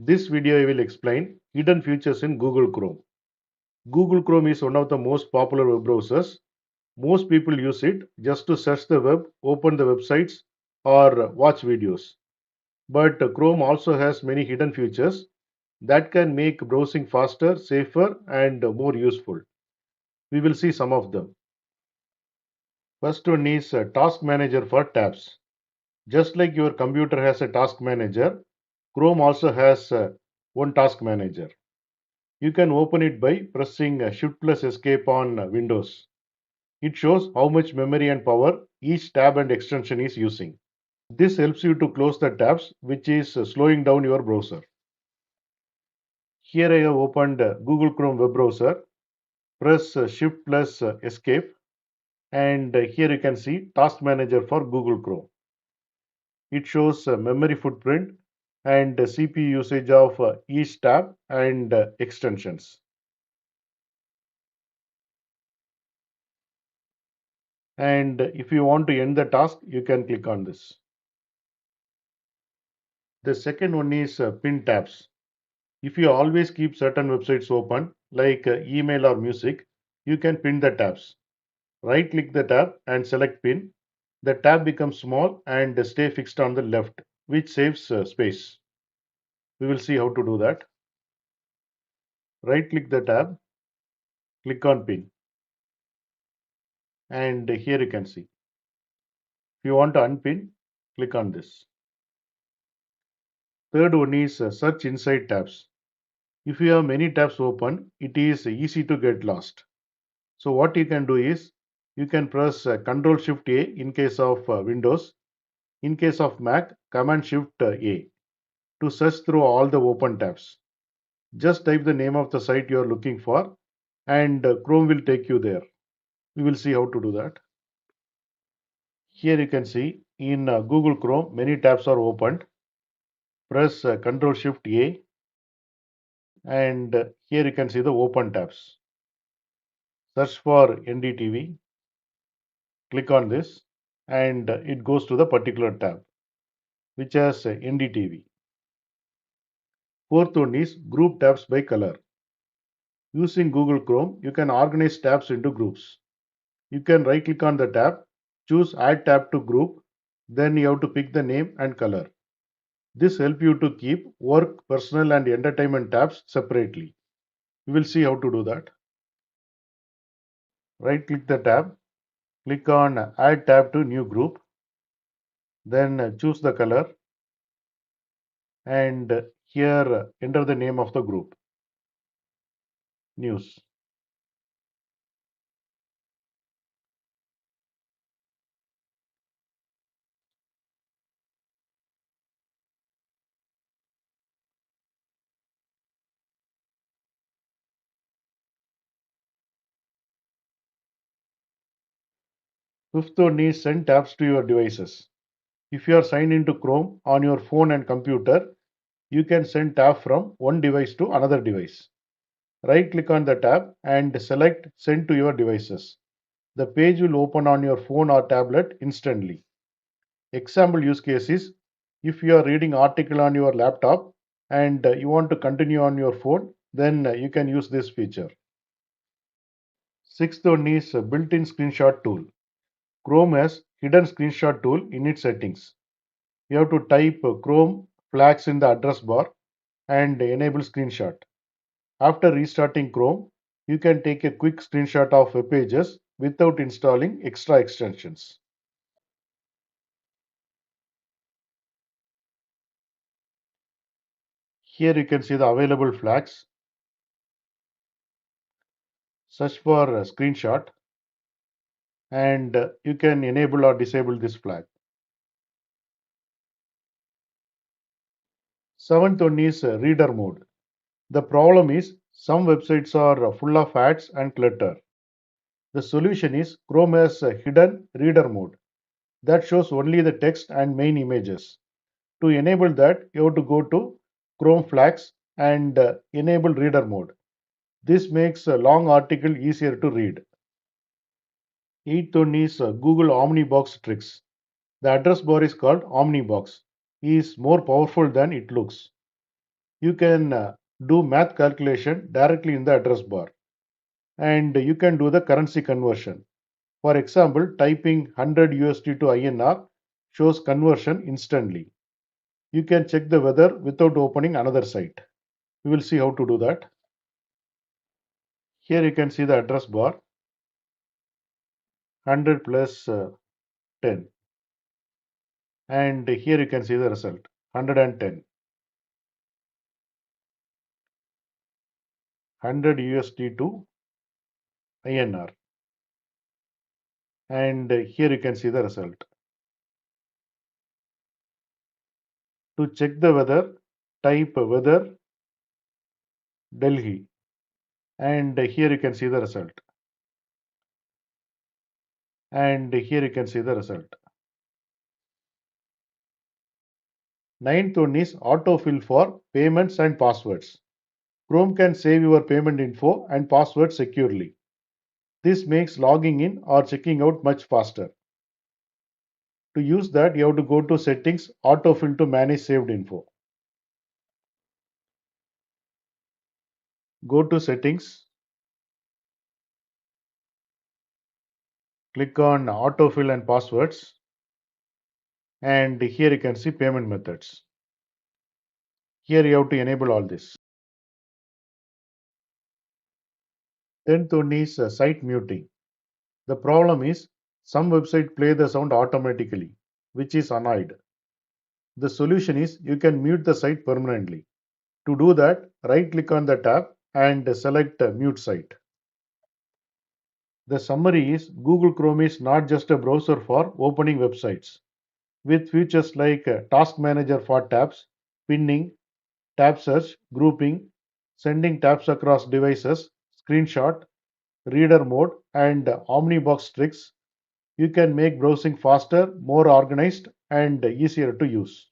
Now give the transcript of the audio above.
This video I will explain hidden features in Google Chrome. Google Chrome is one of the most popular web browsers. Most people use it just to search the web, open the websites, or watch videos. But Chrome also has many hidden features that can make browsing faster, safer, and more useful. We will see some of them. First one is Task Manager for tabs. Just like your computer has a task manager, Chrome also has one task manager. You can open it by pressing Shift plus Escape on Windows. It shows how much memory and power each tab and extension is using. This helps you to close the tabs, which is slowing down your browser. Here I have opened Google Chrome web browser. Press Shift plus Escape, and here you can see Task Manager for Google Chrome. It shows memory footprint and CPU usage of each tab and extensions. And if you want to end the task, you can click on this. The second one is pin tabs. If you always keep certain websites open, like email or music, you can pin the tabs. Right click the tab and select pin. The tab becomes small and stay fixed on the left, which saves space. We will see how to do that. Right click the tab, click on pin, and here you can see. If you want to unpin, click on this. Third one is search inside tabs. If you have many tabs open, it is easy to get lost. So what you can do is you can press Ctrl Shift A in case of Windows. In case of Mac, Command Shift A to search through all the open tabs. Just type the name of the site you are looking for and Chrome will take you there. We will see how to do that. Here you can see in Google Chrome many tabs are opened. Press Ctrl Shift A and here you can see the open tabs. Search for NDTV, click on this and it goes to the particular tab which has NDTV. Fourth one is group tabs by color. Using Google Chrome, you can organize tabs into groups. You can right click on the tab, choose add tab to group, then you have to pick the name and color. This helps you to keep work, personal and entertainment tabs separately. We will see how to do that. Right click the tab, click on add tab to new group, then choose the color and here enter the name of the group, news. Fifth one is send tabs to your devices. If you are signed into Chrome on your phone and computer, you can send tab from one device to another device. Right click on the tab and select send to your devices. The page will open on your phone or tablet instantly. Example use case is if you are reading article on your laptop and you want to continue on your phone, then you can use this feature. Sixth one is built-in screenshot tool. Chrome has hidden screenshot tool in its settings. You have to type Chrome flags in the address bar and enable screenshot. After restarting Chrome, you can take a quick screenshot of web pages without installing extra extensions. Here you can see the available flags. Search for screenshot and you can enable or disable this flag. Seventh one is reader mode. The problem is some websites are full of ads and clutter. The solution is Chrome has a hidden reader mode that shows only the text and main images. To enable that, you have to go to Chrome flags and enable reader mode. This makes a long article easier to read. Eighth one is Google Omnibox tricks. The address bar is called Omnibox. It is more powerful than it looks. You can do math calculation directly in the address bar, and you can do the currency conversion. For example, typing 100 USD to INR shows conversion instantly. You can check the weather without opening another site. We will see how to do that. Here you can see the address bar, 100 plus 10, and here you can see the result, 110, 100 USD to INR, and here you can see the result. To check the weather, type weather Delhi, and here you can see the result, and here you can see the result. Ninth one is autofill for payments and passwords. Chrome can save your payment info and password securely. This makes logging in or checking out much faster. To use that, you have to go to settings, autofill to manage saved info. Go to settings, click on autofill and passwords, and here you can see payment methods. Here you have to enable all this. 10th one is site muting. The problem is some websites play the sound automatically, which is annoyed. The solution is you can mute the site permanently. To do that, right click on the tab and select mute site. The summary is Google Chrome is not just a browser for opening websites. With features like Task Manager for tabs, pinning, tab search, grouping, sending tabs across devices, screenshot, reader mode, and Omnibox tricks, you can make browsing faster, more organized, and easier to use.